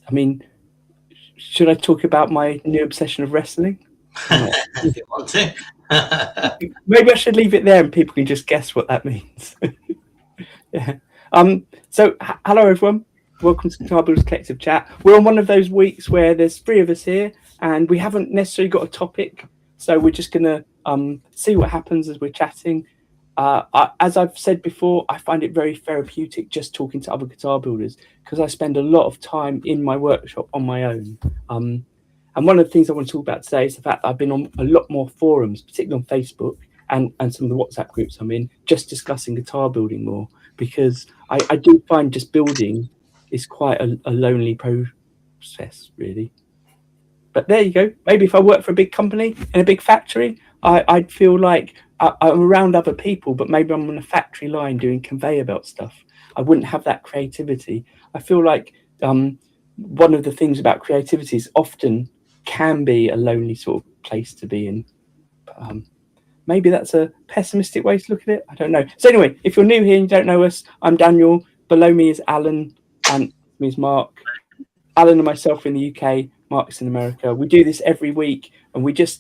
I mean, should I talk about my new obsession of wrestling? Or not? If you want to. Maybe I should leave it there and people can just guess what that means. Yeah. So hello everyone. Welcome to Guitar Builders Collective Chat. We're on one of those weeks where there's three of us here and we haven't necessarily got a topic. So we're just gonna see what happens as we're chatting. As I've said before, I find it very therapeutic just talking to other guitar builders because I spend a lot of time in my workshop on my own. And one of the things I want to talk about today is the fact that I've been on a lot more forums, particularly on Facebook and some of the WhatsApp groups I'm in, just discussing guitar building more, because I do find just building is quite a lonely process, really. But there you go. Maybe if I worked for a big company in a big factory, I'd feel like I'm around other people, but maybe I'm on a factory line doing conveyor belt stuff. I wouldn't have that creativity. I feel like one of the things about creativity is often can be a lonely sort of place to be in. Maybe that's a pessimistic way to look at it. I don't know. So anyway, if you're new here and you don't know us, I'm Daniel. Below me is Alan, and me is Mark. Alan and myself are in the UK. Mark's in America. We do this every week, and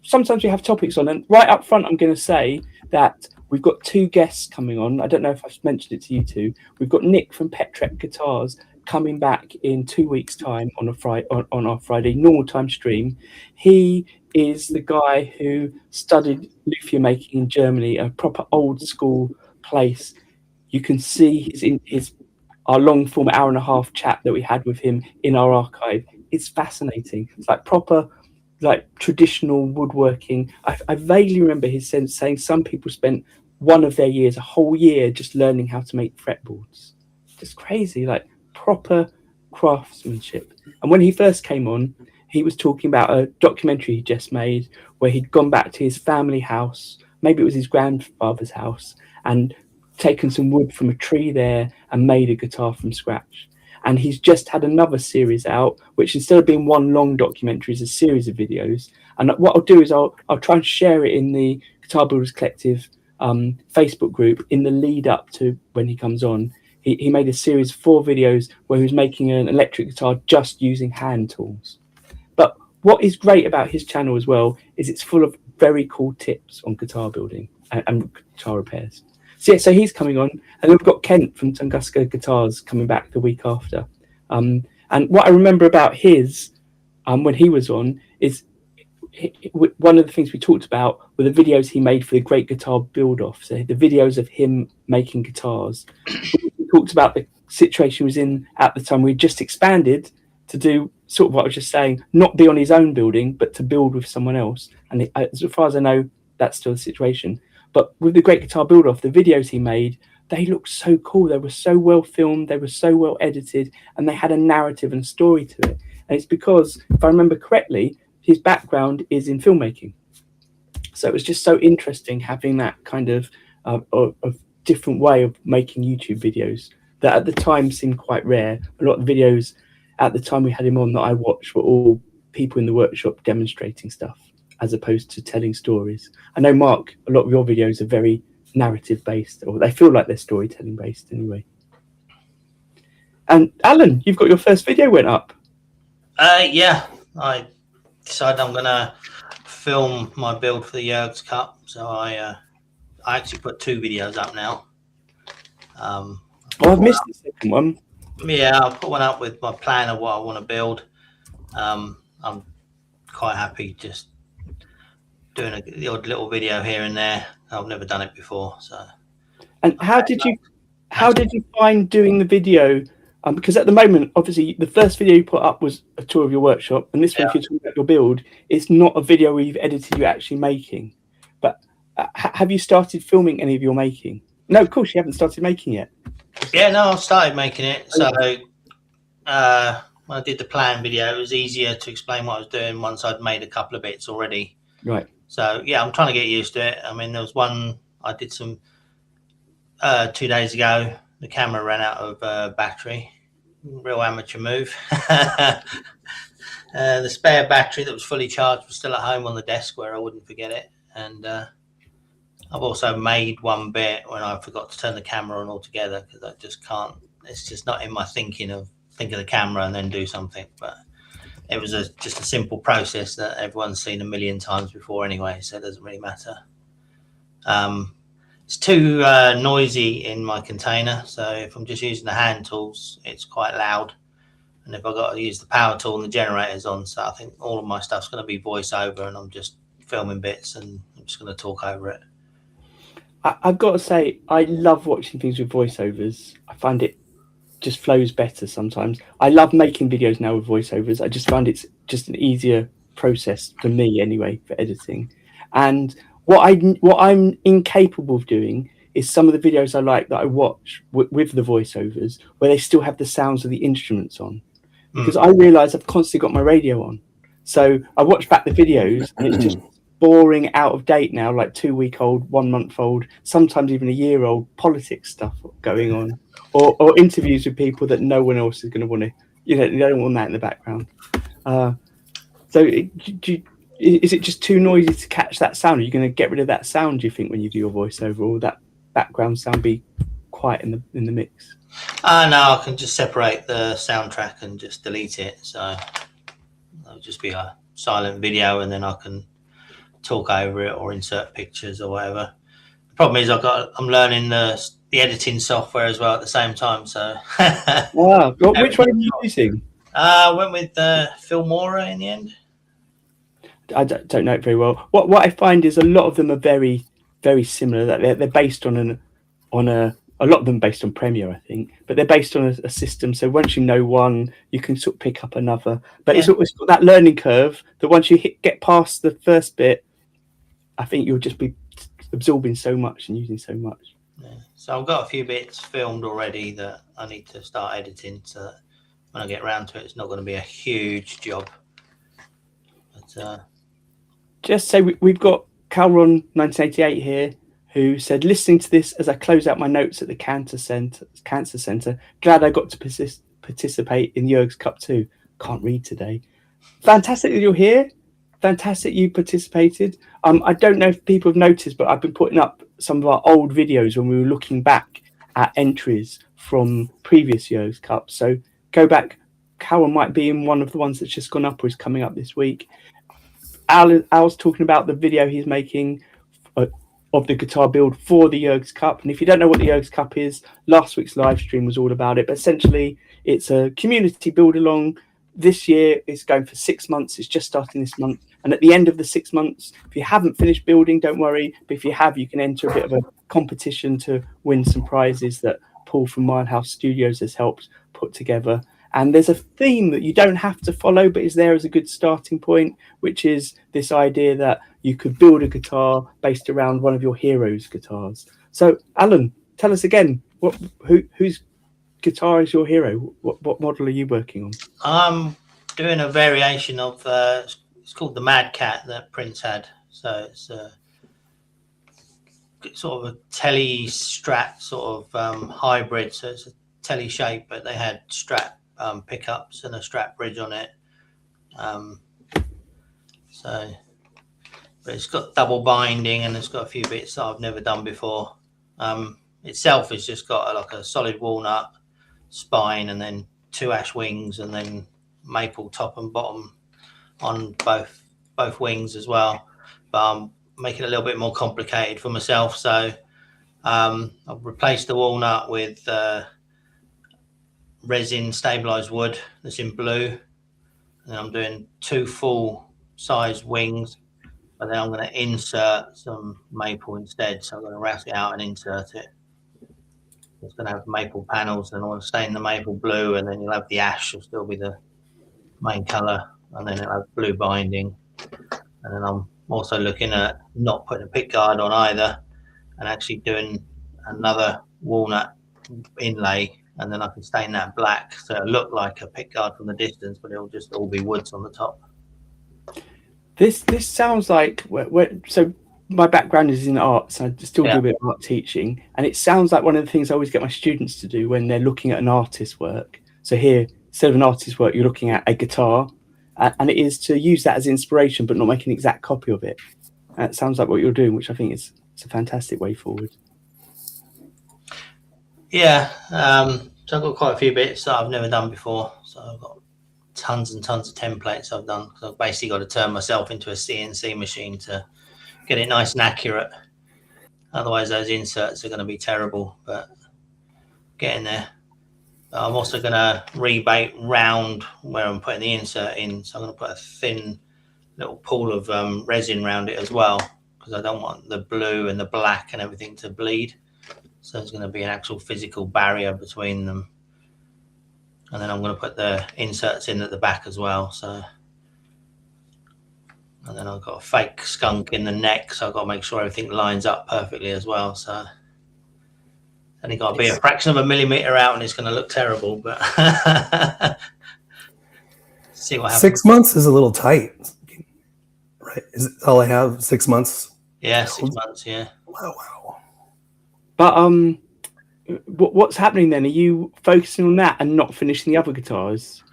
sometimes we have topics on. And right up front, I'm going to say that we've got two guests coming on. I don't know if I've mentioned it to you two. We've got Nick from Petrek Guitars coming back in 2 weeks' time on our Friday normal time stream. He is the guy who studied luthier making in Germany, a proper old school place. You can see our long form hour and a half chat that we had with him in our archive. It's fascinating. It's like proper, like traditional woodworking. I vaguely remember his saying some people spent one of their years, a whole year, just learning how to make fretboards. Just crazy, like proper craftsmanship. And when he first came on, he was talking about a documentary he just made where he'd gone back to his family house, maybe it was his grandfather's house, and taken some wood from a tree there and made a guitar from scratch. And he's just had another series out, which instead of being one long documentary is a series of videos. And what I'll do is I'll try and share it in the Guitar Builders Collective Facebook group in the lead up to when he comes on. He made a series of 4 videos where he was making an electric guitar just using hand tools. But what is great about his channel as well is it's full of very cool tips on guitar building and guitar repairs. So yeah, so he's coming on, and then we've got Kent from Tunguska Guitars coming back the week after. And what I remember about his when he was on is one of the things we talked about were the videos he made for the Great Guitar Build Off. So the videos of him making guitars. We talked about the situation he was in at the time. We just expanded to do sort of what I was just saying, not be on his own building, but to build with someone else. And as far as I know, that's still the situation. But with the Great Guitar Build Off, the videos he made, they looked so cool. They were so well filmed. They were so well edited, and they had a narrative and story to it. And it's because, if I remember correctly, his background is in filmmaking. So it was just so interesting having that kind of different way of making YouTube videos that at the time seemed quite rare. A lot of the videos at the time we had him on that I watched were all people in the workshop demonstrating stuff as opposed to telling stories. I know, Mark, a lot of your videos are very narrative based, or they feel like they're storytelling based anyway. And Alan, you've got your first video went up. Yeah, I decided I'm going to film my build for the Yergs Cup. So I actually put 2 videos up now. I've missed the second one. Yeah, I'll put one up with my plan of what I want to build. I'm quite happy just doing the odd little video here and there. I've never done it before, so. And how did you find doing the video? Because at the moment, obviously, the first video you put up was a tour of your workshop, and this one, if you're talking about your build, it's not a video where you've edited you actually making. But have you started filming any of your making? No, of course you haven't started making yet. Yeah, no, I've started making it. So when I did the plan video, it was easier to explain what I was doing once I'd made a couple of bits already. Right. So yeah, I'm trying to get used to it. I mean, there was one I did some 2 days ago. The camera ran out of battery. Real amateur move. The spare battery that was fully charged was still at home on the desk where I wouldn't forget it. And I've also made one bit when I forgot to turn the camera on altogether because I just can't. It's just not in my thinking of think of the camera and then do something. But it was just a simple process that everyone's seen a million times before anyway, so it doesn't really matter. It's too noisy in my container, so if I'm just using the hand tools, it's quite loud. And if I've got to use the power tool and the generator's on, so I think all of my stuff's going to be voiceover, and I'm just filming bits and I'm just going to talk over it. I've got to say, I love watching things with voiceovers. I find it just flows better sometimes. I love making videos now with voiceovers. I just find it's just an easier process for me anyway for editing. And what I'm incapable of doing is some of the videos I like that I watch with the voiceovers where they still have the sounds of the instruments on, because I realise I've constantly got my radio on. So I watch back the videos and it's just boring, out of date now, like 2-week-old, 1-month-old, sometimes even a year-old politics stuff going on, or interviews with people that no one else is going to want to, you don't want that in the background. So is it just too noisy to catch that sound? Are you going to get rid of that sound, do you think, when you do your voiceover, or that background sound be quiet in the mix? No, I can just separate the soundtrack and just delete it. So it'll just be a silent video, and then I can talk over it or insert pictures or whatever. The problem is I'm learning the editing software as well at the same time. So wow, which one are you using? I went with Filmora in the end. I don't know it very well. What I find is a lot of them are very, very similar. That they're based on a lot of them based on Premiere, I think, but they're based on a system. So once you know one, you can sort of pick up another. But it's got that learning curve that once you get past the first bit, I think you'll just be absorbing so much and using so much. Yeah. So I've got a few bits filmed already that I need to start editing, so that when I get around to it, it's not going to be a huge job. But just say we've got Calron 1988 here, who said, listening to this as I close out my notes at the Cancer Centre, glad I got to participate in Jurg's Cup too. Can't read today. Fantastic that you're here. Fantastic you participated. I don't know if people have noticed, but I've been putting up some of our old videos when we were looking back at entries from previous Jurg's Cup. So go back. Calron might be in one of the ones that's just gone up or is coming up this week. Al's talking about the video he's making of the guitar build for the Jurg's Cup. And if you don't know what the Jurg's Cup is, last week's live stream was all about it. But essentially, it's a community build along. This year it's going for 6 months. It's just starting this month. And at the end of the 6 months, if you haven't finished building, don't worry. But if you have, you can enter a bit of a competition to win some prizes that Paul from Milehouse Studios has helped put together. And there's a theme that you don't have to follow, but is there as a good starting point, which is this idea that you could build a guitar based around one of your heroes' guitars. So, Alan, tell us again, whose guitar is your hero? What model are you working on? I'm doing a variation of it's called the Mad Cat that Prince had. So it's sort of a telly Strat sort of hybrid. So it's a telly shape, but they had Strat pickups and a Strat bridge on it. But it's got double binding and it's got a few bits that I've never done before. Itself has just got like a solid walnut spine and then 2 ash wings and then maple top and bottom on both wings as well. But I'm making it a little bit more complicated for myself. So I've replaced the walnut with resin stabilized wood that's in blue, and I'm doing 2 full size wings, but then I'm going to insert some maple instead. So I'm going to route it out and insert it. It's going to have maple panels, and I'll stain the maple blue, and then you'll have the ash will still be the main color, and then it'll have blue binding. And then I'm also looking at not putting a pick guard on either, and actually doing another walnut inlay, and then I can stain that black so it'll look like a pick guard from the distance, but it'll just all be woods on the top. This sounds like so my background is in arts. I still do a bit of art teaching, and it sounds like one of the things I always get my students to do when they're looking at an artist's work. So here, instead of an artist's work, you're looking at a guitar, and it is to use that as inspiration, but not make an exact copy of it. And it sounds like what you're doing, which I think it's a fantastic way forward. Yeah, So I've got quite a few bits that I've never done before. So I've got tons and tons of templates I've done. So I've basically got to turn myself into a CNC machine to get it nice and accurate. Otherwise, those inserts are going to be terrible. But getting there. I'm also going to rebate round where I'm putting the insert in. So I'm going to put a thin little pool of resin around it as well, because I don't want the blue and the black and everything to bleed. So there's going to be an actual physical barrier between them. And then I'm going to put the inserts in at the back as well. So, and then I've got a fake skunk in the neck, so I've got to make sure everything lines up perfectly as well. So only got to be a fraction of a millimeter out, and it's going to look terrible. But see what happens. 6 months is a little tight, right? Is it all I have? 6 months? Yeah, 6 months. Yeah. Wow. But what's happening then? Are you focusing on that and not finishing the other guitars?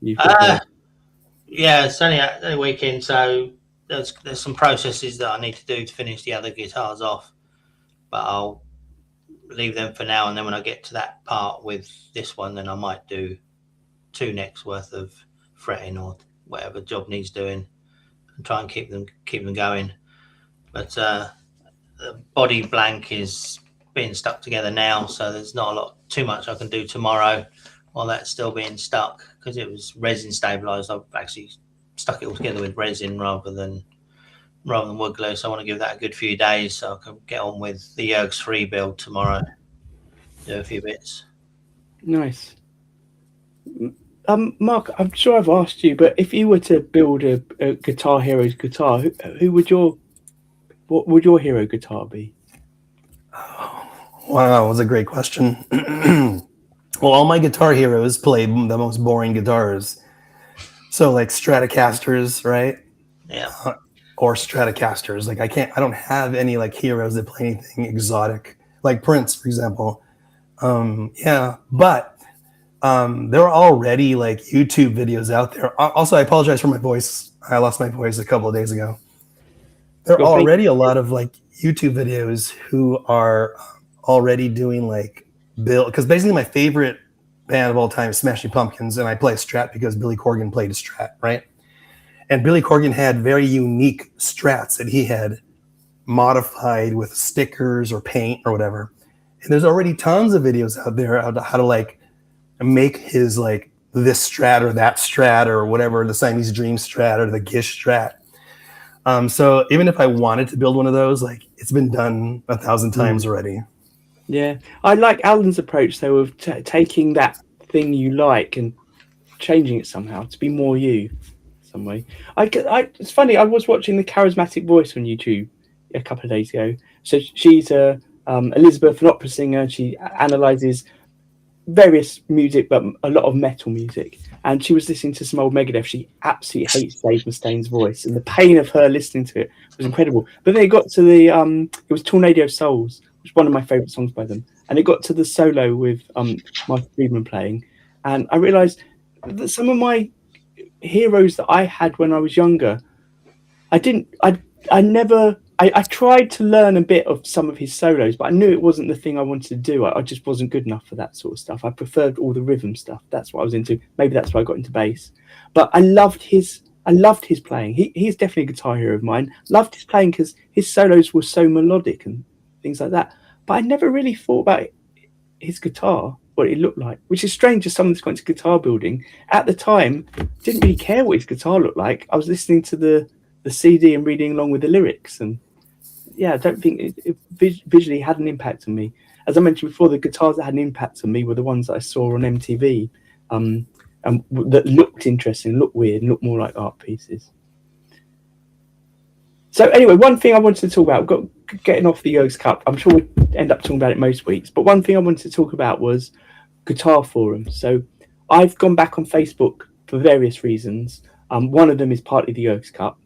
Yeah, it's only a weekend, so there's some processes that I need to do to finish the other guitars off. But I'll leave them for now, and then when I get to that part with this one, then I might do 2 necks worth of fretting or whatever job needs doing, and try and keep them going. But the body blank is being stuck together now, so there's not too much I can do tomorrow while that's still being stuck, because it was resin stabilized. I've actually stuck it all together with resin rather than wood glue, so I want to give that a good few days so I can get on with the Yergs 3 build tomorrow, do a few bits. Nice. Mark, I'm sure I've asked you, but if you were to build a Guitar Hero's guitar, what would your hero guitar be? Wow, that was a great question. Well, all my Guitar Heroes play the most boring guitars. So like Stratocasters, right? Yeah. Or Stratocasters. Like I don't have any like heroes that play anything exotic, like Prince, for example. But there are already like YouTube videos out there. Also, I apologize for my voice. I lost my voice a couple of days ago. There are already a lot of like YouTube videos who are already doing like build, because basically my favorite band of all time is Smashing Pumpkins, and I play a Strat because Billy Corgan played a Strat, right? And Billy Corgan had very unique Strats that he had modified with stickers or paint or whatever. And there's already tons of videos out there on how to like make his like this Strat or that Strat or whatever, the Siamese Dream Strat or the Gish Strat. So even if I wanted to build one of those, like it's been done 1,000 times already. Yeah, I like Alan's approach though of taking that thing you like and changing it somehow to be more you, some way. It's funny. I was watching the Charismatic Voice on YouTube a couple of days ago. So she's Elizabeth, an opera singer. She analyzes various music, but a lot of metal music. And she was listening to some old Megadeth. She absolutely hates Dave Mustaine's voice, and the pain of her listening to it was incredible. But then it got to the it was Tornado of Souls, which is one of my favorite songs by them, and it got to the solo with Michael Friedman playing, and I realized that some of my heroes that I had when I was younger, I tried to learn a bit of some of his solos, but I knew it wasn't the thing I wanted to do. I just wasn't good enough for that sort of stuff. I preferred all the rhythm stuff. That's what I was into. Maybe that's why I got into bass. But I loved his playing. He's definitely a guitar hero of mine. Loved his playing because his solos were so melodic and things like that. But I never really thought about his guitar, what it looked like, which is strange as someone that's got into guitar building. At the time, didn't really care what his guitar looked like. I was listening to the CD and reading along with the lyrics, and I don't think it visually had an impact on me. As I mentioned before, the guitars that had an impact on me were the ones that I saw on MTV, and that looked interesting, looked weird, looked more like art pieces. So anyway, one thing I wanted to talk about, getting off the Yergs Cup, I'm sure we'll end up talking about it most weeks, but one thing I wanted to talk about was guitar forums. So I've gone back on Facebook for various reasons. One of them is partly the Yergs Cup.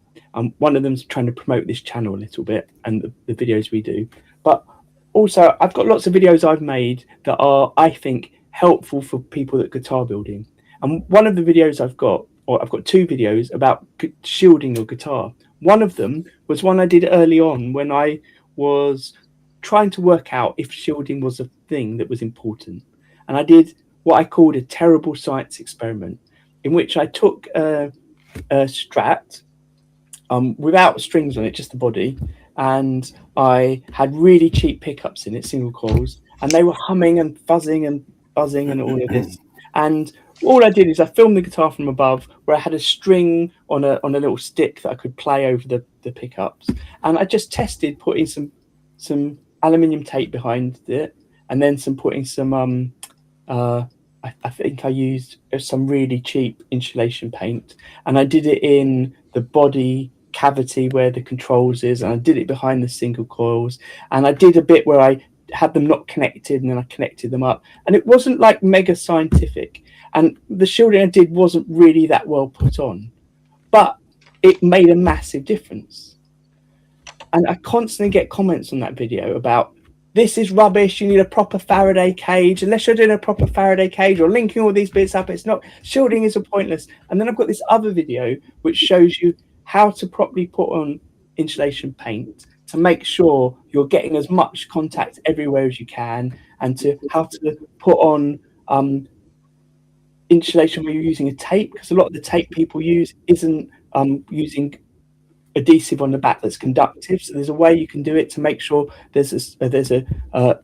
One of them's trying to promote this channel a little bit and the videos we do. But also, I've got lots of videos I've made that are, I think, helpful for people that guitar building. And one of the videos I've got 2 videos about shielding your guitar. One of them was one I did early on when I was trying to work out if shielding was a thing that was important. And I did what I called a terrible science experiment, in which I took a Strat without strings on it, just the body, and I had really cheap pickups in it, single coils, and they were humming and fuzzing and buzzing and all of this. And all I did is I filmed the guitar from above, where I had a string on a little stick that I could play over the pickups, and I just tested putting some aluminium tape behind it, and then putting some I think I used some really cheap insulation paint, and I did it in the body cavity where the controls is, and I did it behind the single coils, and I did a bit where I had them not connected and then I connected them up, and it wasn't like mega scientific, and the shielding I did wasn't really that well put on, but it made a massive difference. And I constantly get comments on that video about, this is rubbish, you need a proper Faraday cage, unless you're doing a proper Faraday cage or linking all these bits up, it's not, shielding is pointless. And then I've got this other video which shows you how to properly put on insulation paint to make sure you're getting as much contact everywhere as you can, and to how to put on insulation where you're using a tape, because a lot of the tape people use isn't using adhesive on the back that's conductive. So there's a way you can do it to make sure there's a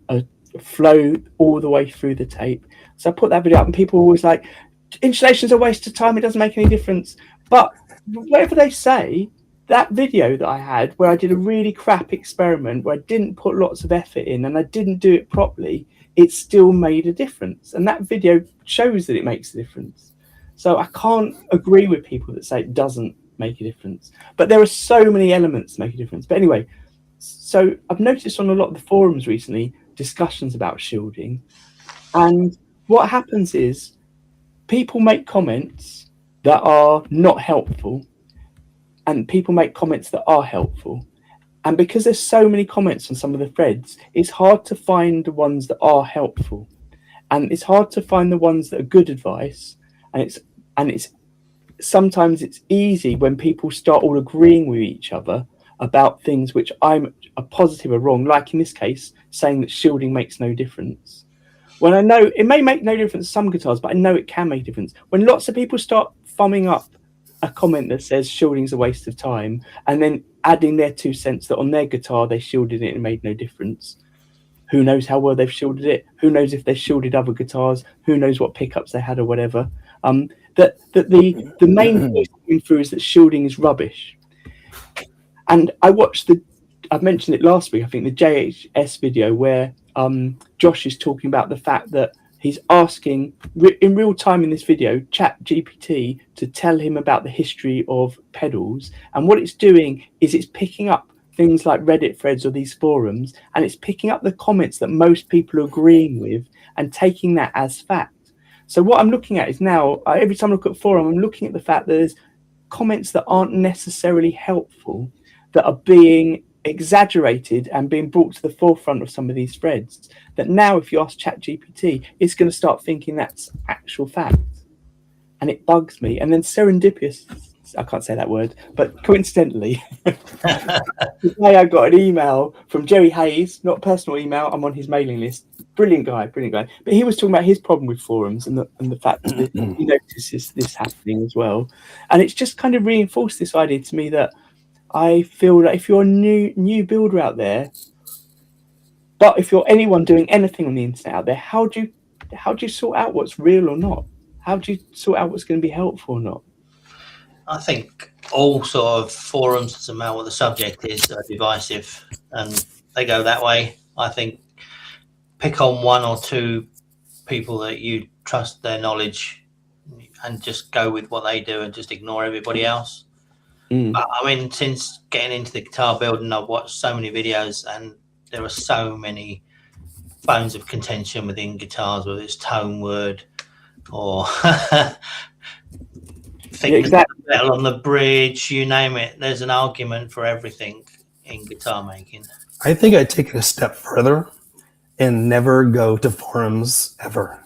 flow all the way through the tape. So I put that video up, and people are always like, insulation's a waste of time, it doesn't make any difference. But whatever they say, that video that I had where I did a really crap experiment where I didn't put lots of effort in and I didn't do it properly, it still made a difference. And that video shows that it makes a difference. So I can't agree with people that say it doesn't make a difference, but there are so many elements that make a difference. But anyway, so I've noticed on a lot of the forums recently discussions about shielding, and what happens is people make comments that are not helpful and people make comments that are helpful, and because there's so many comments on some of the threads, it's hard to find the ones that are helpful, and it's hard to find the ones that are good advice, and it's sometimes it's easy when people start all agreeing with each other about things which I'm a positive or wrong, like in this case, saying that shielding makes no difference. When I know it may make no difference to some guitars, but I know it can make a difference. When lots of people start thumbing up a comment that says shielding's a waste of time, and then adding their 2 cents that on their guitar they shielded it and made no difference. Who knows how well they've shielded it? Who knows if they shielded other guitars? Who knows what pickups they had or whatever? That the main voice coming through is that shielding is rubbish. And I watched I've mentioned it last week, I think, the JHS video where Josh is talking about the fact that he's asking in real time in this video ChatGPT to tell him about the history of pedals, and what it's doing is it's picking up things like Reddit threads or these forums, and it's picking up the comments that most people are agreeing with and taking that as fact. So what I'm looking at is now, every time I look at forum, I'm looking at the fact that there's comments that aren't necessarily helpful that are being exaggerated and being brought to the forefront of some of these threads, that now if you ask ChatGPT, it's going to start thinking that's actual fact. And it bugs me. And then serendipitous, I can't say that word, but coincidentally, today I got an email from Jerry Hayes, not a personal email, I'm on his mailing list. Brilliant guy. But he was talking about his problem with forums and the fact that he notices this happening as well. And it's just kind of reinforced this idea to me that I feel that if you're a new builder out there, but if you're anyone doing anything on the internet out there, how do you sort out what's real or not? How do you sort out what's going to be helpful or not? I think all sort of forums, doesn't matter what the subject is, are divisive, and they go that way. I think pick on 1 or 2 people that you trust their knowledge and just go with what they do and just ignore everybody else. But, I mean, since getting into the guitar building, I've watched so many videos, and there are so many bones of contention within guitars, whether it's tone word or thickness of the metal on the bridge, you name it. There's an argument for everything in guitar making. I think I'd take it a step further and never go to forums ever.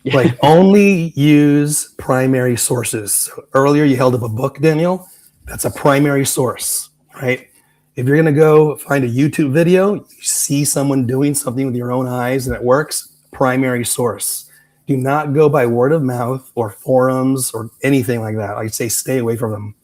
Like, only use primary sources. So earlier you held up a book, Daniel. That's a primary source, right? If you're going to go find a YouTube video, you see someone doing something with your own eyes and it works, primary source. do not go by word of mouth or forums or anything like that. I say stay away from them.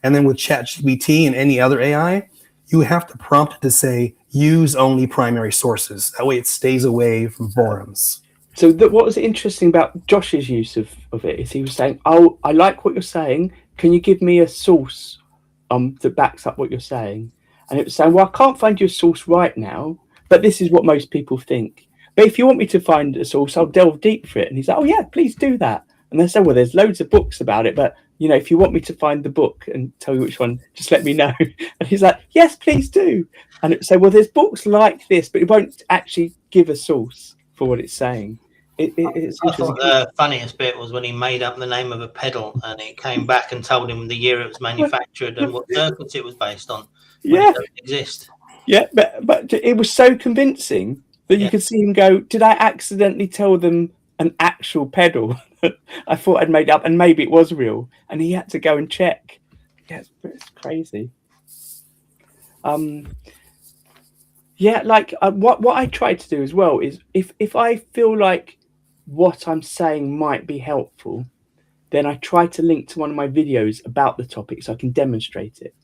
And then with ChatGPT and any other AI, you have to prompt it to say use only primary sources. That way it stays away from forums. So what was interesting about Josh's use of it is he was saying, "Oh, I like what you're saying. Can you give me a source that backs up what you're saying?" And it was saying, "Well, I can't find you a source right now, but this is what most people think. But if you want me to find a source, I'll delve deep for it." And he's like, "Oh yeah, please do that." And they said, "Well, there's loads of books about it, but if you want me to find the book and tell you which one, just let me know." And he's like, "Yes, please do." And it would say, "Well, there's books like this, but it won't actually give a source for what it's saying." It's I thought the funniest bit was when he made up the name of a pedal and it came back and told him the year it was manufactured and what circuits it was based on. Yeah, it doesn't exist. Yeah, but it was so convincing that you could see him go, "Did I accidentally tell them an actual pedal that I thought I'd made up, and maybe it was real?" And he had to go and check. Yeah, it's crazy. What I try to do as well is if I feel like what I'm saying might be helpful, then I try to link to one of my videos about the topic so I can demonstrate it.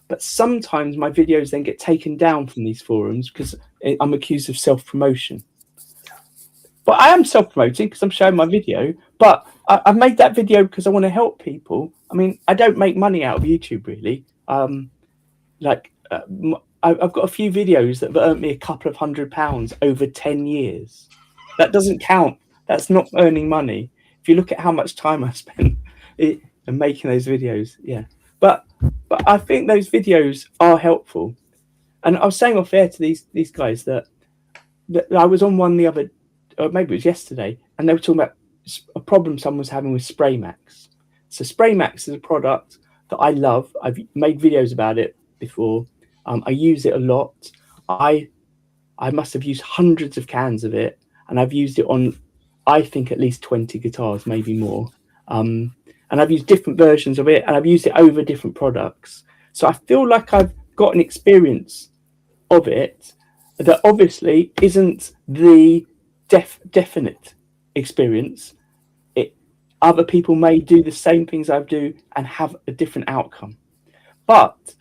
But sometimes my videos then get taken down from these forums because I'm accused of self-promotion. But I am self-promoting because I'm showing my video, but I've made that video because I want to help people. I mean, I don't make money out of YouTube, really. I've got a few videos that have earned me a couple of £100 over 10 years. That doesn't count. That's not earning money. If you look at how much time I spent making those videos, yeah. But I think those videos are helpful. And I was saying off air to these guys that I was on one the other, or maybe it was yesterday, and they were talking about a problem someone was having with SprayMax. So SprayMax is a product that I love. I've made videos about it before. I use it a lot. I must have used hundreds of cans of it, and I've used it on, I think, at least 20 guitars, maybe more. And I've used different versions of it, and I've used it over different products. So I feel like I've got an experience of it that obviously isn't the definite experience. Other people may do the same things I do and have a different outcome. But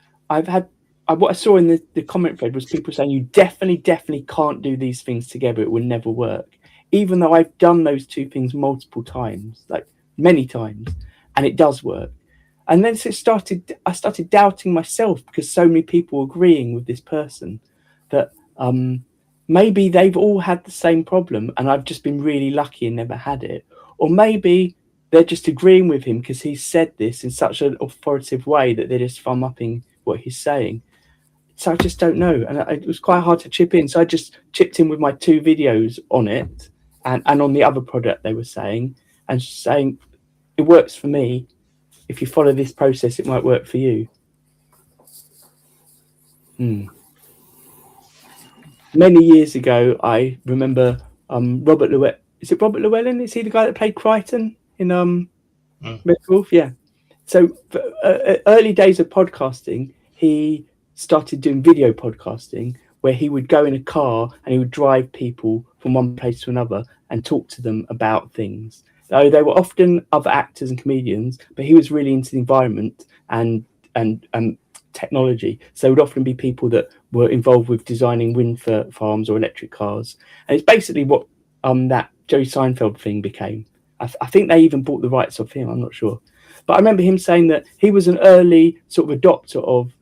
what I saw in the comment thread was people saying you definitely can't do these things together. It will never work. Even though I've done those two things multiple times, like many times, and it does work. And then I started doubting myself because so many people were agreeing with this person that maybe they've all had the same problem and I've just been really lucky and never had it. Or maybe they're just agreeing with him because he said this in such an authoritative way that they're just thumb-upping what he's saying. So I just don't know. And it was quite hard to chip in. So I just chipped in with my 2 videos on it and on the other product they were saying, and saying it works for me. If you follow this process, it might work for you. Many years ago, I remember Robert Llewellyn. Is it Robert Llewellyn? Is he the guy that played Crichton in Red Wolf? Yeah. So for, early days of podcasting, he started doing video podcasting where he would go in a car and he would drive people from one place to another and talk to them about things. So they were often other actors and comedians, but he was really into the environment and technology. So it would often be people that were involved with designing wind farms or electric cars. And it's basically what that Jerry Seinfeld thing became. I think they even bought the rights of him. I'm not sure. But I remember him saying that he was an early sort of adopter of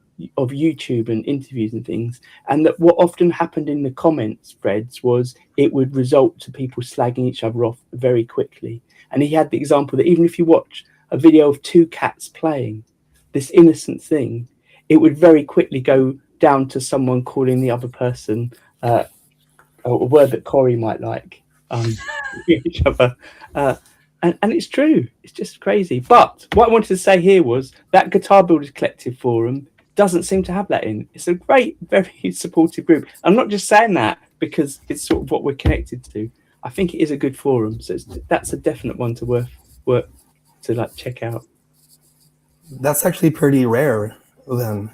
YouTube and interviews and things, and that what often happened in the comments threads was it would result to people slagging each other off very quickly. And he had the example that even if you watch a video of 2 cats playing this innocent thing, it would very quickly go down to someone calling the other person a word that Corey might like each other. And it's true. It's just crazy. But what I wanted to say here was that Guitar Builders Collective forum doesn't seem to have that in. It's a great, very supportive group. I'm not just saying that because it's sort of what we're connected to. I think it is a good forum. So that's a definite one to work to like check out. That's actually pretty rare then.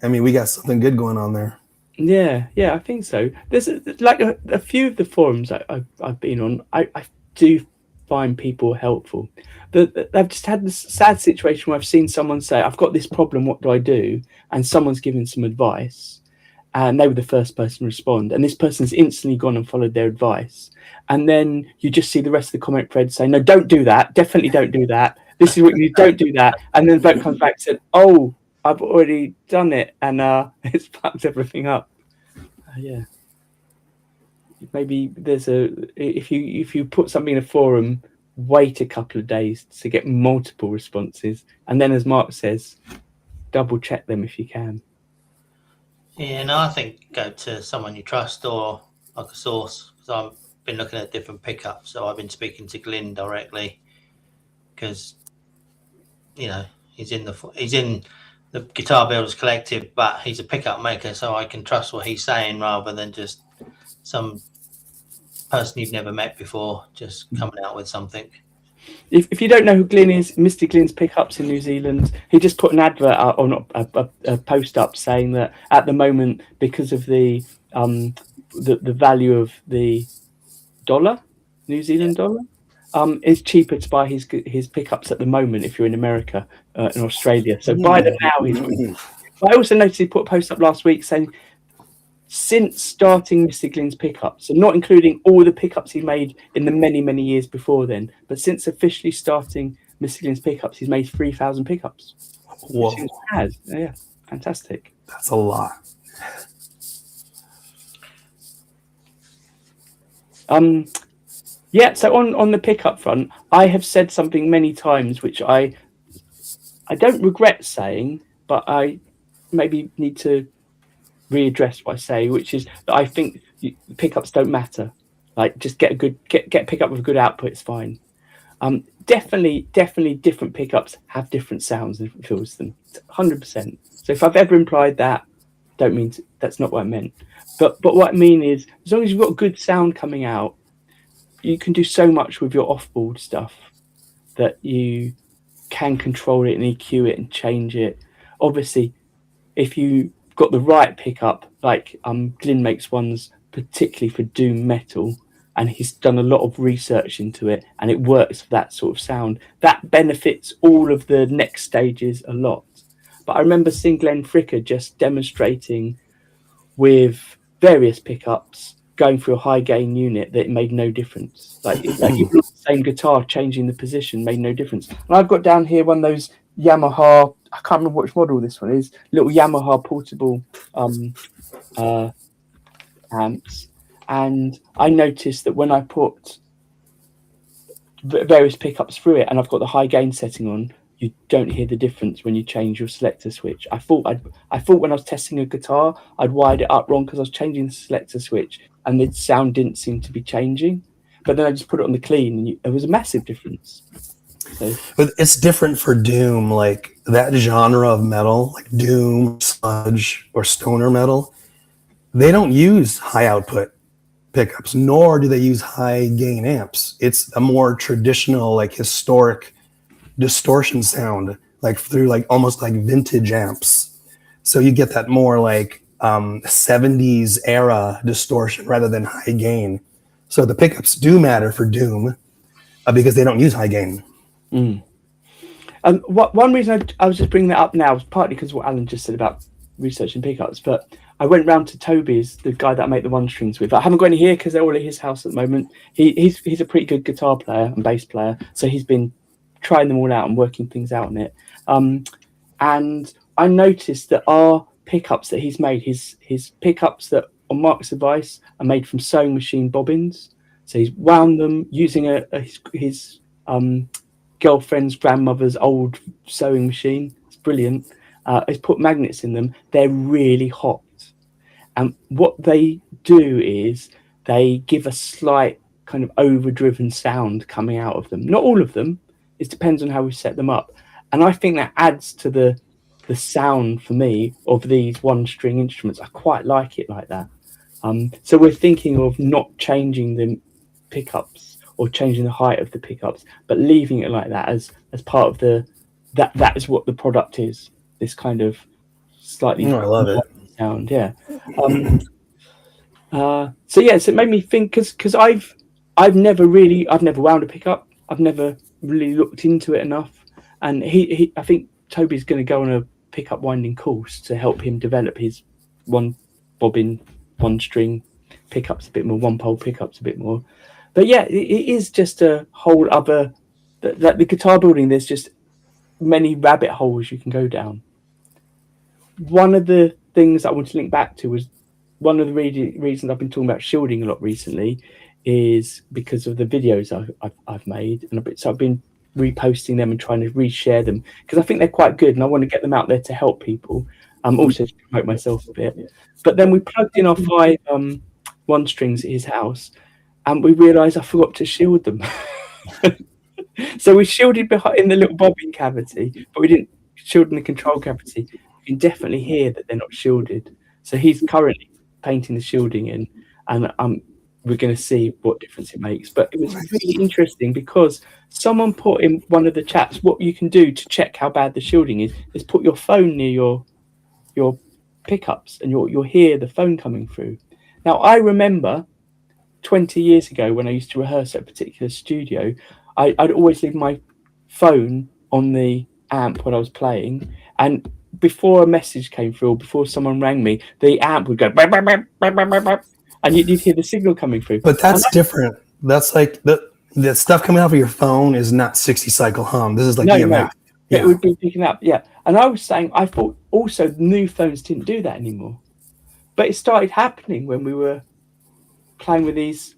I mean, we got something good going on there. Yeah, I think so. There's a few of the forums I've been on. I do find people helpful. I've just had this sad situation where I've seen someone say, I've got this problem, what do I do? And someone's given some advice, and they were the first person to respond. And this person's instantly gone and followed their advice. And then you just see the rest of the comment thread say, no, don't do that. Definitely don't do that. This is what you don't do that. And then the vote comes back and said, oh, I've already done it. And it's fucked everything up. Yeah. Maybe there's if you put something in a forum, wait a couple of days to get multiple responses. And then, as Mark says, double check them if you can. Yeah, no, I think go to someone you trust or like a source, because I've been looking at different pickups. So I've been speaking to Glyn directly because, you know, he's in the Guitar Builders Collective, but he's a pickup maker, so I can trust what he's saying rather than just some person you've never met before just coming out with something. If you don't know who Glyn is, Mr. Glyn's Pickups in New Zealand, he just put an advert out, or not a post up, saying that at the moment, because of the value of the dollar, New Zealand dollar, it's cheaper to buy his pickups at the moment if you're in America and Australia. So buy them now. I also noticed he put a post up last week saying, since starting Mr. Glyn's Pickups, and not including all the pickups he made in the many, many years before then, but since officially starting Mr. Glyn's Pickups, he's made 3,000 pickups. Whoa. Yeah, fantastic. That's a lot. Yeah, so on the pickup front, I have said something many times which I don't regret saying, but I maybe need to readdress what I say, which is that I think pickups don't matter. Like, just get pickup with a good output, it's fine. Definitely different pickups have different sounds and different feels to them, 100%. So if I've ever implied that, don't mean that's not what I meant. But what I mean is, as long as you've got good sound coming out, you can do so much with your off-board stuff that you can control it and EQ it and change it. Obviously, if you got the right pickup, like Glyn makes ones particularly for doom metal, and he's done a lot of research into it, and it works for that sort of sound. That benefits all of the next stages a lot. But I remember seeing Glenn Fricker just demonstrating with various pickups, going through a high gain unit, that it made no difference. Like even the same guitar changing the position made no difference. And I've got down here one of those Yamaha, I can't remember which model this one is, little Yamaha portable amps, and I noticed that when I put various pickups through it and I've got the high gain setting on, you don't hear the difference when you change your selector switch. I thought when I was testing a guitar, I'd wired it up wrong because I was changing the selector switch and the sound didn't seem to be changing. But then I just put it on the clean and there was a massive difference. So, but it's different for doom, like that genre of metal, like doom, sludge, or stoner metal. They don't use high output pickups, nor do they use high gain amps. It's a more traditional, like historic distortion sound, like through like almost like vintage amps. So you get that more like 70s era distortion rather than high gain. So the pickups do matter for doom because they don't use high gain. One reason I was just bringing that up now was partly because of what Alan just said about researching pickups, but I went round to Toby's, the guy that I make the one strings with. I haven't got any here because they're all at his house at the moment. He's a pretty good guitar player and bass player, so he's been trying them all out and working things out on it. And I noticed that our pickups that he's made, his pickups that on Mark's advice are made from sewing machine bobbins. So he's wound them using his girlfriend's grandmother's old sewing machine. It's brilliant. He's put magnets in them. They're really hot. And what they do is they give a slight kind of overdriven sound coming out of them. Not all of them. It depends on how we set them up. And I think that adds to the sound for me of these one string instruments. I quite like it like that. So we're thinking of not changing the pickups or changing the height of the pickups, but leaving it like that as part of that is what the product is. This kind of slightly I love it. sound. Yeah. So it made me think because I've never wound a pickup. I've never really looked into it enough. And I think Toby's going to go on a pickup winding course to help him develop his one bobbin, one string pickups a bit more, one pole pickups a bit more. But yeah, it is just a whole other, like the guitar building, there's just many rabbit holes you can go down. One of the things I want to link back to was one of the reasons I've been talking about shielding a lot recently is because of the videos I've made, and so I've been reposting them and trying to reshare them because I think they're quite good, and I want to get them out there to help people. Also to promote myself a bit. But then we plugged in our 5 one strings at his house, and we realised I forgot to shield them. So we shielded behind in the little bobbin cavity, but we didn't shield in the control cavity. You can definitely hear that they're not shielded. So he's currently painting the shielding in, and we're going to see what difference it makes. But it was really interesting because someone put in one of the chats what you can do to check how bad the shielding is put your phone near your pickups, and you'll hear the phone coming through. Now, I remember 20 years ago when I used to rehearse at a particular studio, I'd always leave my phone on the amp when I was playing, and before a message came through or before someone rang me, the amp would go bap, bap, bap, bap, bap, bap, and you'd hear the signal coming through. But that's different. That's like the stuff coming off of your phone is not 60 cycle hum. This is like EMF. No. Yeah. It would be picking up, yeah. And I was saying, I thought also new phones didn't do that anymore. But it started happening when we were playing with these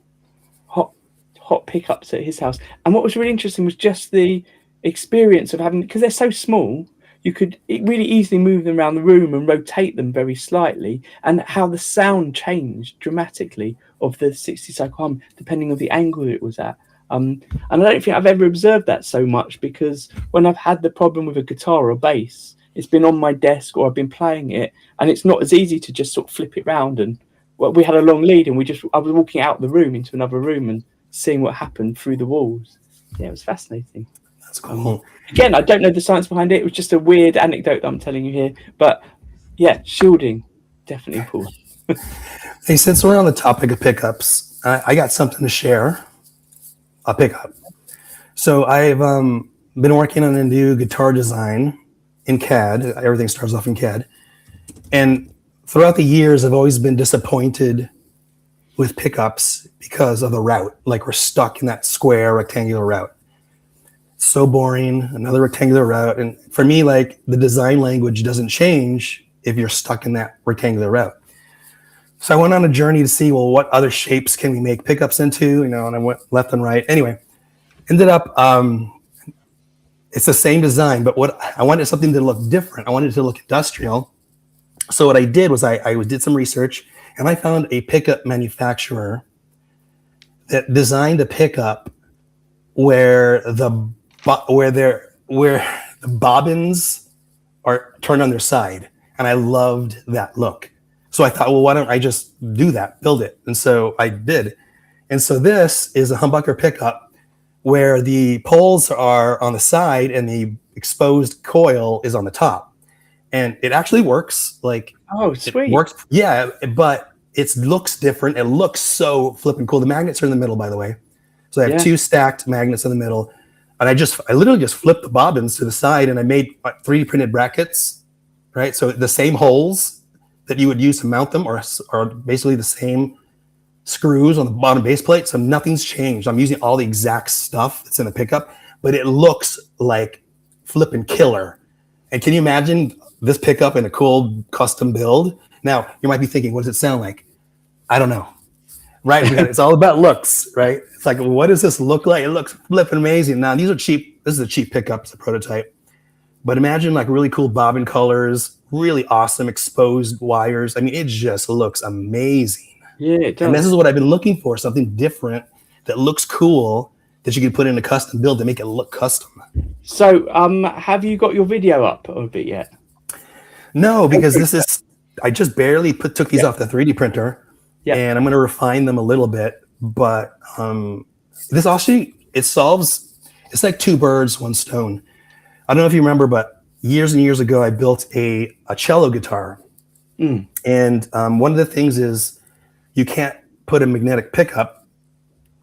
hot pickups at his house. And what was really interesting was just the experience of having, because they're so small, you could really easily move them around the room and rotate them very slightly, and how the sound changed dramatically of the 60 cycle hum depending on the angle it was at. And I don't think I've ever observed that so much, because when I've had the problem with a guitar or bass, it's been on my desk or I've been playing it, and it's not as easy to just sort of flip it round. And well, we had a long lead, and I was walking out the room into another room and seeing what happened through the walls. Yeah, it was fascinating. That's cool. Again, I don't know the science behind it. It was just a weird anecdote that I'm telling you here. But yeah, shielding, definitely cool. Hey, since we're on the topic of pickups, I got something to share. A pickup. So I've been working on a new guitar design in CAD. Everything starts off in CAD. And throughout the years, I've always been disappointed with pickups because of the route. Like, we're stuck in that square rectangular route. So boring, another rectangular route. And for me, like, the design language doesn't change if you're stuck in that rectangular route. So I went on a journey to see, well, what other shapes can we make pickups into, and I went left and right. Anyway, ended up, it's the same design, but what I wanted something to look different. I wanted it to look industrial. So what I did was I did some research, and I found a pickup manufacturer that designed a pickup where the bobbins are turned on their side, and I loved that look. So I thought, well, why don't I just do that, build it? And so I did. And so this is a humbucker pickup where the poles are on the side and the exposed coil is on the top. And it actually works. Like, oh, sweet. It works. Yeah, but it looks different. It looks so flipping cool. The magnets are in the middle, by the way. So I have 2 stacked magnets in the middle. And I literally just flipped the bobbins to the side, and I made 3D printed brackets, right? So the same holes that you would use to mount them are basically the same screws on the bottom base plate. So nothing's changed. I'm using all the exact stuff that's in the pickup, but it looks like flipping killer. And can you imagine this pickup in a cool custom build? Now, you might be thinking, what does it sound like? I don't know, right? It's all about looks, right? It's like, what does this look like? It looks flipping amazing. Now, these are cheap. This is a cheap pickup. It's a prototype. But imagine like really cool bobbin colors, really awesome exposed wires. I mean, it just looks amazing. Yeah, it does. And this is what I've been looking for, something different that looks cool that you can put in a custom build to make it look custom. So have you got your video up of it yet? No, because I just barely took these off the 3D printer, and I'm going to refine them a little bit. But this actually, it's like 2 birds, 1 stone. I don't know if you remember, but years and years ago, I built a cello guitar. And one of the things is you can't put a magnetic pickup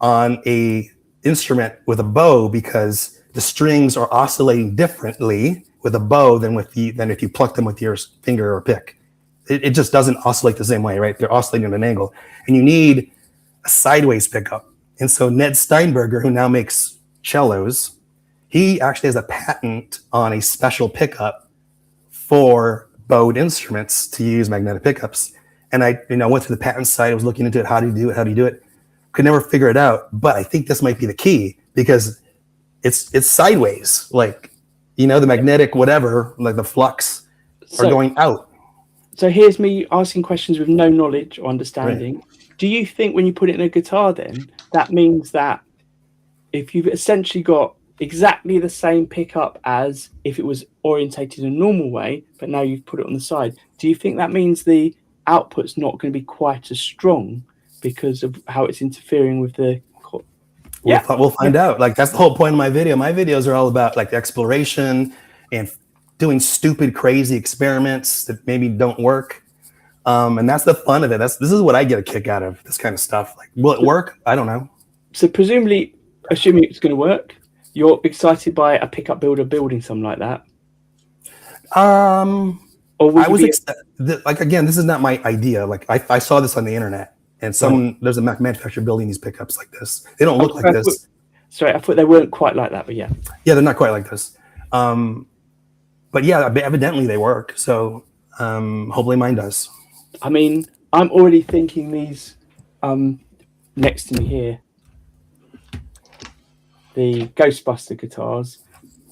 on a instrument with a bow because the strings are oscillating differently with a bow than if you pluck them with your finger or pick. It just doesn't oscillate the same way, right? They're oscillating at an angle, and you need a sideways pickup. And so Ned Steinberger, who now makes cellos, he actually has a patent on a special pickup for bowed instruments to use magnetic pickups. And I went to the patent site, I was looking into it, how do you do it? Could never figure it out. But I think this might be the key because it's sideways, like, the magnetic whatever, like the flux are going out. So here's me asking questions with no knowledge or understanding. Right. Do you think when you put it in a guitar, then that means that if you've essentially got exactly the same pickup as if it was orientated in a normal way, but now you've put it on the side, do you think that means the output's not going to be quite as strong because of how it's interfering with the... We'll find out. Like, that's the whole point of my video. My videos are all about like exploration and doing stupid, crazy experiments that maybe don't work. And that's the fun of it. This is what I get a kick out of, this kind of stuff. Like, will it work? I don't know. So presumably, assuming it's going to work, you're excited by a pickup builder building something like that? Again, this is not my idea. Like, I saw this on the internet, and there's a manufacturer building these pickups like this. They don't look like this. I thought they weren't quite like that, but yeah. Yeah, they're not quite like this. But yeah, evidently they work. So hopefully mine does. I mean, I'm already thinking these next to me here, the Ghostbuster guitars,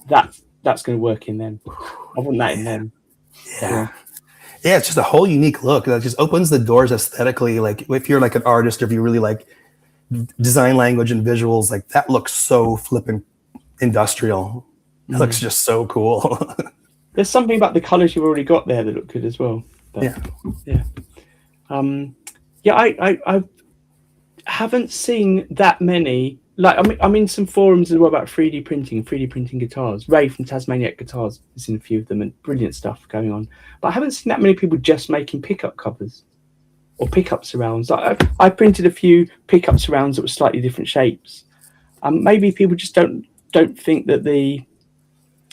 that's going to work in them. I want that in them. Yeah, it's just a whole unique look. That just opens the doors aesthetically. Like, if you're like an artist, or if you really like design language and visuals, like, that looks so flippin' industrial. It looks just so cool. There's something about the colors you've already got there that look good as well. But, I haven't seen that many. Like, I'm in some forums as well about 3D printing guitars. Ray from Tasmaniac Guitars is in a few of them, and brilliant stuff going on. But I haven't seen that many people just making pickup covers or pickup surrounds. I printed a few pickup surrounds that were slightly different shapes. Maybe people just don't think that the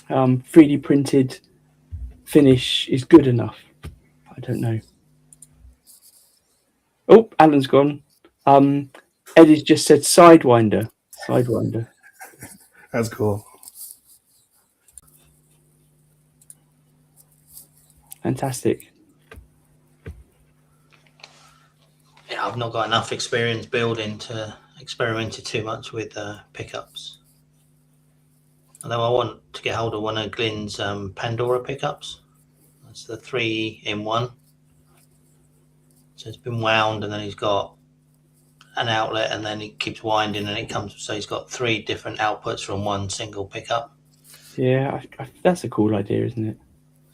3D printed finish is good enough. I don't know. Oh, Alan's gone. Eddie's just said Sidewinder. That's cool. Fantastic. Yeah, I've not got enough experience building to experiment too much with pickups. Although I want to get hold of one of Glyn's Pandora pickups. That's the 3-in-1. So it's been wound, and then he's got an outlet, and then he keeps winding, and it comes. So he's got 3 different outputs from one single pickup. Yeah, that's a cool idea, isn't it?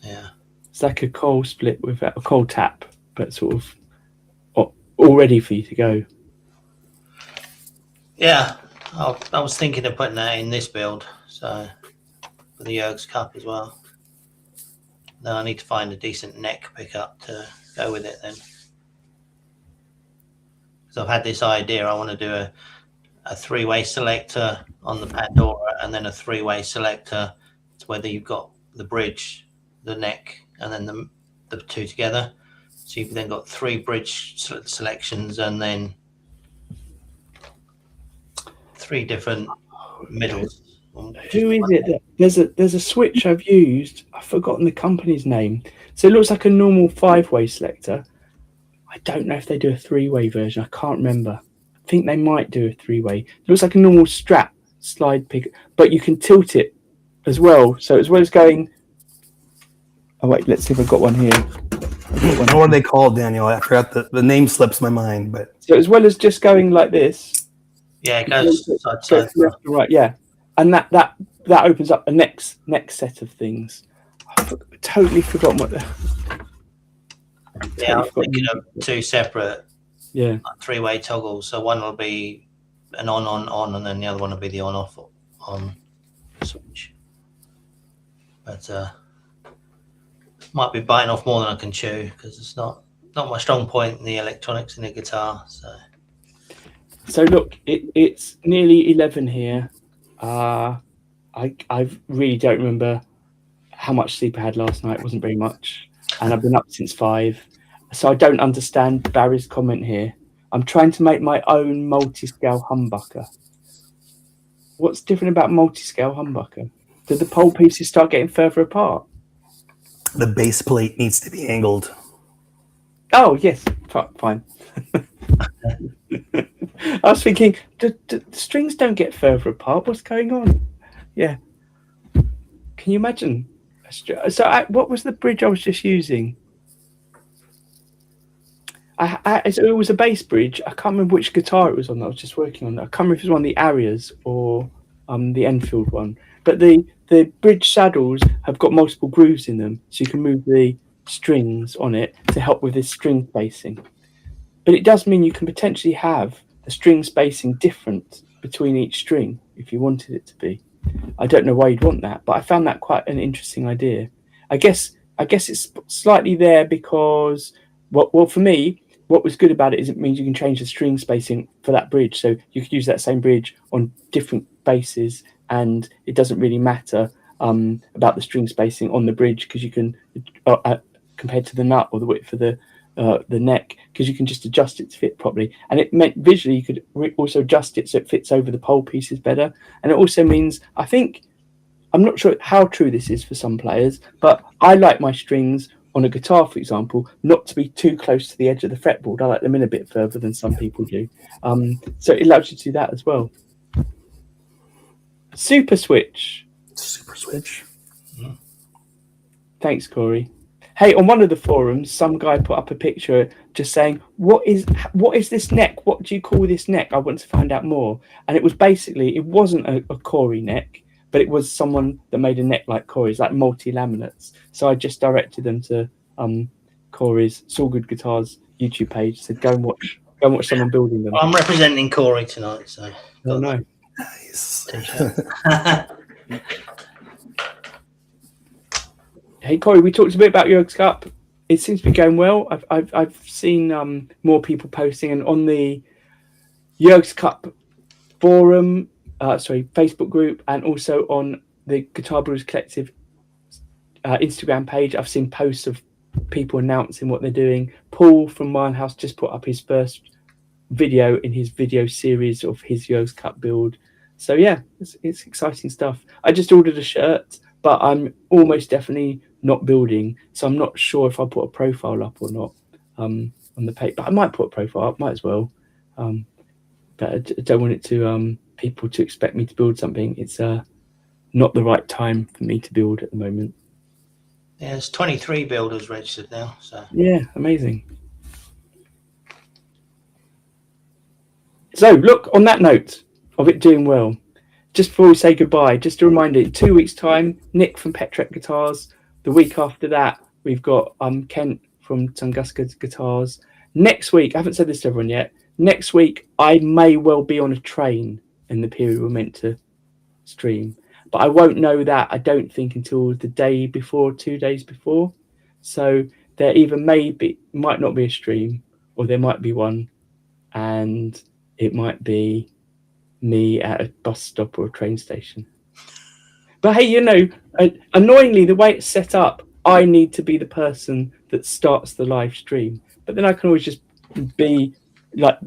Yeah. It's like a coal split with a coal tap, but sort of all ready for you to go. Yeah, I was thinking of putting that in this build. So for the Yerg's Cup as well. Then I need to find a decent neck pickup to go with it then. So I've had this idea. I want to do a 3-way selector on the Pandora, and then a 3-way selector to whether you've got the bridge, the neck, and then the 2 together. So you've then got 3 bridge selections, and then 3 different middles. Who is it? There's a switch I've used. I've forgotten the company's name. So it looks like a normal 5-way selector. I don't know if they do a 3-way version. I can't remember. I think they might do a 3-way. It looks like a normal strap slide pick, but you can tilt it as well. So as well as going... Oh, wait, let's see if I've got one here. What are they called, Daniel? I forgot the name slips my mind. But so as well as just going like this... Yeah, it goes side to side. Left to right, yeah. And that opens up a next set of things. I've totally forgotten what the... Yeah, I'm thinking of 2 separate 3-way toggles. So one will be an on, and then the other one will be the on-off on switch. But might be biting off more than I can chew, because it's not my strong point in the electronics in the guitar. So So look, it's nearly 11 here. I really don't remember how much sleep I had last night. It wasn't very much, and I've been up since 5. So I don't understand Barry's comment here. I'm trying to make my own multi-scale humbucker. What's different about multi-scale humbucker? Did the pole pieces start getting further apart? The base plate needs to be angled. Oh yes, fine. I was thinking, the strings don't get further apart. What's going on? Yeah. Can you imagine? So what was the bridge I was just using? It was a bass bridge. I can't remember which guitar it was on that I was just working on. I can't remember if it was one of the Arias or the Enfield one. But the bridge saddles have got multiple grooves in them, so you can move the strings on it to help with this string spacing. But it does mean you can potentially have the string spacing different between each string if you wanted it to be. I don't know why you'd want that, but I found that quite an interesting idea. I guess it's slightly there because, well, for me, what was good about it is it means you can change the string spacing for that bridge. So you could use that same bridge on different basses, and it doesn't really matter about the string spacing on the bridge because you can, compared to the nut or the width of the neck, because you can just adjust it to fit properly. And it meant visually you could also adjust it so it fits over the pole pieces better. And it also means, I think, I'm not sure how true this is for some players, but I like my strings on a guitar, for example, not to be too close to the edge of the fretboard. I like them in a bit further than some people do. So it allows you to do that as well. Super Switch. Thanks, Corey. Hey, on one of the forums, some guy put up a picture just saying, what is this neck? What do you call this neck? I want to find out more. And it was basically, it wasn't a Corey neck, but it was someone that made a neck like Corey's, like multi-laminates. So I just directed them to Corey's It's All Good Guitars YouTube page. Said, go and watch someone building them. I'm representing Corey tonight, so. Oh, no. Nice. Hey Corey, we talked a bit about Jörg's Cup. It seems to be going well. I've seen more people posting, and on the Jörg's Cup forum, Facebook group, and also on the Guitar Builders Collective Instagram page, I've seen posts of people announcing what they're doing. Paul from Minehouse just put up his first video in his video series of his Jörg's Cup build. So yeah, it's exciting stuff. I just ordered a shirt, but I'm almost definitely not building, so I'm not sure if I'll put a profile up or not on the page. But I might put a profile up, might as well. But I don't want it to people to expect me to build something. It's not the right time for me to build at the moment. Yeah, there's 23 builders registered now. So yeah, amazing. So look, on that note of it doing well, just before we say goodbye, just a reminder, in 2 weeks' time, Nick from Petrek Guitars. The week after that, we've got Kent from Tunguska Guitars. Next week, I haven't said this to everyone yet, next week I may well be on a train in the period we're meant to stream. But I won't know that, I don't think, until the day before, 2 days before. So there either might not be a stream, or there might be one, and it might be me at a bus stop or a train station. But hey, annoyingly, the way it's set up, I need to be the person that starts the live stream. But then I can always just be like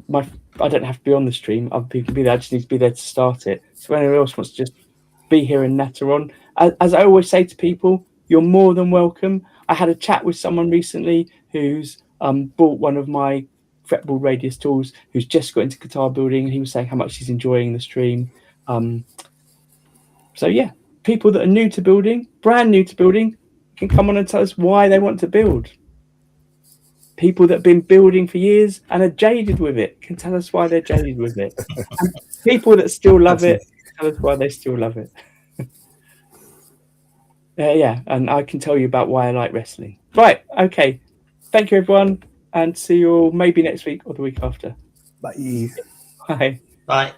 I don't have to be on the stream. Other people can be there. I just need to be there to start it. So if anyone else wants to just be here and natter on, as I always say to people, you're more than welcome. I had a chat with someone recently who's bought one of my fretboard radius tools, who's just got into guitar building, and he was saying how much he's enjoying the stream. So yeah, people that are new to building, brand new to building, can come on and tell us why they want to build. People that have been building for years and are jaded with it can tell us why they're jaded with it. And people that still love it tell us why they still love it. Yeah, and I can tell you about why I like wrestling. Right, okay. Thank you, everyone, and see you all maybe next week or the week after. Bye. Bye. Bye.